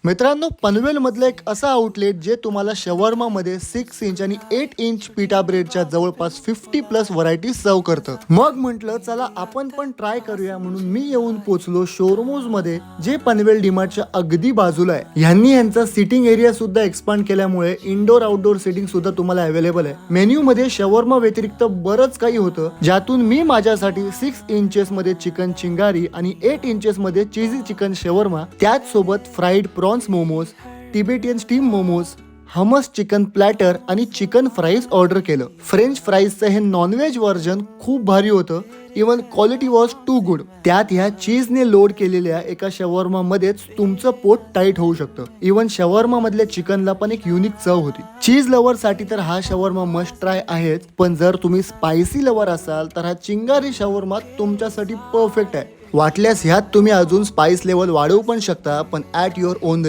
मित्रांनो, पनवेल मधलं एक असं आउटलेट जे तुम्हाला शवर्मा मध्ये 6 इंच आणि 8 इंच पिटा ब्रेडच्या जवळपास 50+ व्हरायटी सर्व करतं. मग म्हटलं चला आपण पण ट्राय करूया म्हणून मी येऊन पोहोचलो शोरूमोज मध्ये, जे पनवेल डीमार्टच्या अगदी बाजूला आहे. यांनी यांचा सिटिंग एरिया सुद्धा एक्सपांड केल्यामुळे इंडोर आउटडोर सिटिंग सुद्धा तुम्हाला अवेलेबल आहे. मेन्यू मध्ये शवर्मा व्यतिरिक्त बरंच काही होतं, ज्यातून मी माझ्यासाठी 6 इंचेस मध्ये चिकन चिंगारी आणि 8 इंचेस मध्ये चीजी चिकन शवर्मा, त्याच सोबत fried prawns momos, Tibetan steam momos, hummus chicken platter आणि चिकन फ्राईज ऑर्डर केलं. फ्रेंच फ्राईजचं हे नॉनव्हेज व्हर्जन खूप भारी होतं. Even quality was too good. त्यात ह्या चीजने लोड केलेल्या एका शवर्मा मध्येच तुमचं पोट टाईट होऊ शकतं. इवन शवर्मा मधल्या चिकनला पण एक युनिक चव होती. चीज लवर साठी तर हा शवर्मा मस्ट ट्राय आहेच, पण जर तुम्ही स्पायसी लवर असाल तर हा चिंगारी शवर्मा तुमच्यासाठी परफेक्ट आहे. वाटल्यास ह्यात तुम्ही अजून स्पाइस लेवल वाढवू पण शकता, पण ॲट युअर ओन रिस्क.